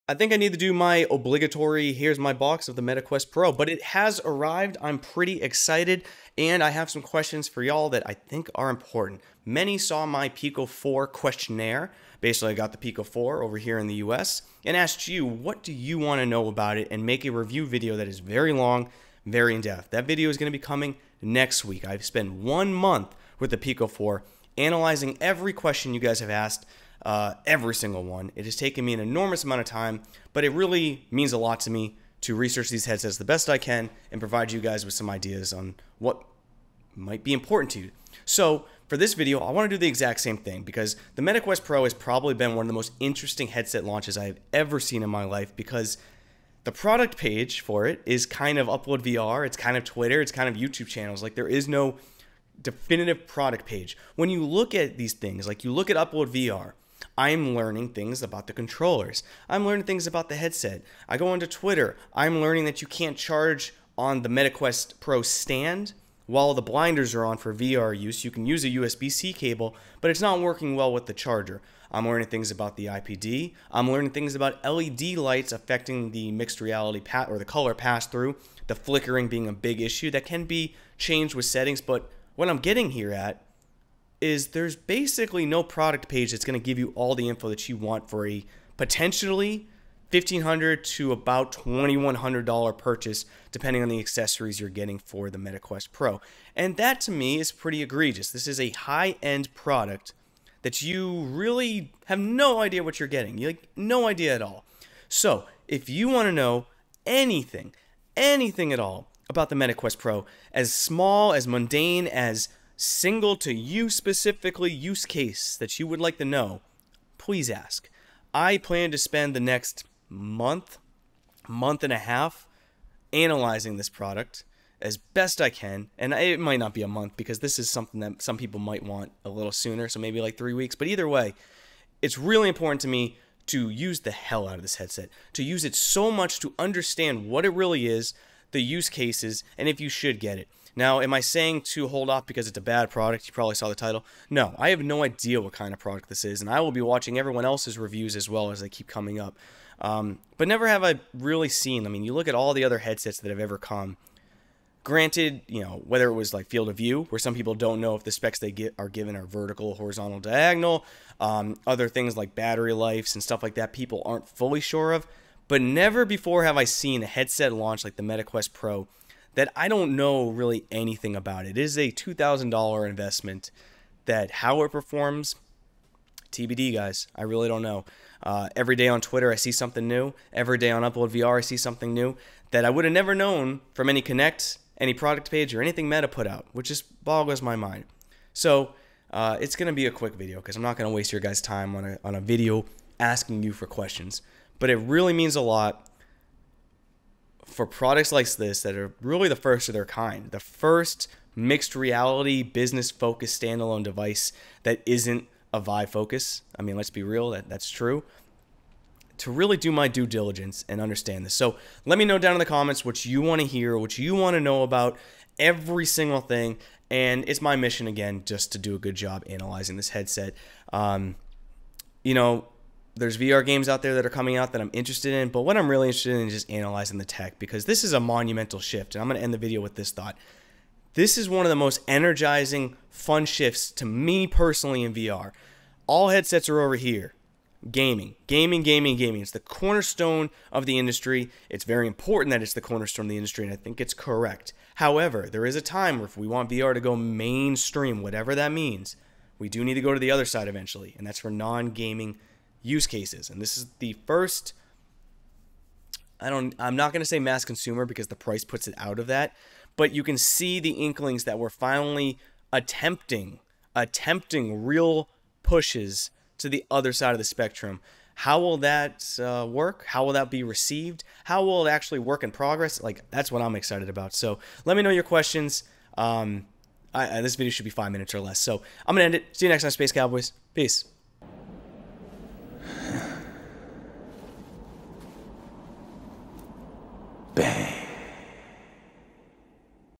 I think I need to do my obligatory, here's my box of the MetaQuest Pro, but it has arrived. I'm pretty excited, and I have some questions for y'all that I think are important. Many saw my Pico 4 questionnaire. Basically, I got the Pico 4 over here in the US and asked you, what do you want to know about it, and make a review video that is very long, very in-depth. That video is going to be coming next week. I've spent 1 month with the Pico 4 analyzing every question you guys have asked. Every single one. It has taken me an enormous amount of time, but it really means a lot to me to research these headsets the best I can and provide you guys with some ideas on what might be important to you. So for this video, I want to do the exact same thing because the MetaQuest Pro has probably been one of the most interesting headset launches I have ever seen in my life, because the product page for it is kind of Upload VR, it's kind of Twitter, it's kind of YouTube channels. Like, there is no definitive product page. When you look at these things, like you look at Upload VR, I'm learning things about the controllers. I'm learning things about the headset. I go onto Twitter. I'm learning that you can't charge on the MetaQuest Pro stand while the blinders are on for VR use. You can use a USB-C cable, but it's not working well with the charger. I'm learning things about the IPD. I'm learning things about LED lights affecting the mixed reality or the color pass-through, the flickering being a big issue that can be changed with settings. But what I'm getting here at is there's basically no product page that's going to give you all the info that you want for a potentially $1,500 to about $2,100 purchase, depending on the accessories you're getting for the MetaQuest Pro. And that, to me, is pretty egregious. This is a high-end product that you really have no idea what you're getting. You like no idea at all. So if you want to know anything at all about the MetaQuest Pro, as small, as mundane, as single to you specifically use case that you would like to know, please ask. I plan to spend the next month and a half analyzing this product as best I can, and it might not be a month because this is something that some people might want a little sooner, so maybe like 3 weeks, but either way, it's really important to me to use the hell out of this headset, to use it so much to understand what it really is, the use cases, and if you should get it. Now, am I saying to hold off because it's a bad product? You probably saw the title. No, I have no idea what kind of product this is, and I will be watching everyone else's reviews as well as they keep coming up. But never have I really seen, I mean, you look at all the other headsets that have ever come. Granted, you know, whether it was like field of view, where some people don't know if the specs they are given are vertical, horizontal, diagonal, other things like battery lives and stuff like that people aren't fully sure of. But never before have I seen a headset launch like the MetaQuest Pro that I don't know really anything about. It is a $2,000 investment that how it performs, TBD, guys. I really don't know. Every day on Twitter, I see something new. Every day on Upload VR, I see something new that I would have never known from any Connect, any product page, or anything Meta put out, which just boggles my mind. So it's going to be a quick video because I'm not going to waste your guys' time on a video asking you for questions. But it really means a lot for products like this that are really the first of their kind. The first mixed reality, business-focused standalone device that isn't a Vive focus. I mean, let's be real, that's true. To really do my due diligence and understand this. So let me know down in the comments what you want to hear, what you want to know about every single thing. And it's my mission, again, just to do a good job analyzing this headset. You know, there's VR games out there that are coming out that I'm interested in, but what I'm really interested in is just analyzing the tech, because this is a monumental shift, and I'm going to end the video with this thought. This is one of the most energizing, fun shifts to me personally in VR. All headsets are over here. Gaming. It's the cornerstone of the industry. It's very important that it's the cornerstone of the industry, and I think it's correct. However, there is a time where if we want VR to go mainstream, whatever that means, we do need to go to the other side eventually, and that's for non-gaming use cases. And this is the first, I'm not going to say mass consumer because the price puts it out of that, but you can see the inklings that we're finally attempting real pushes to the other side of the spectrum. How will that work? How will that be received? How will it actually work in progress? Like, that's what I'm excited about. So let me know your questions. This video should be 5 minutes or less. So I'm going to end it. See you next time, Space Cowboys. Peace.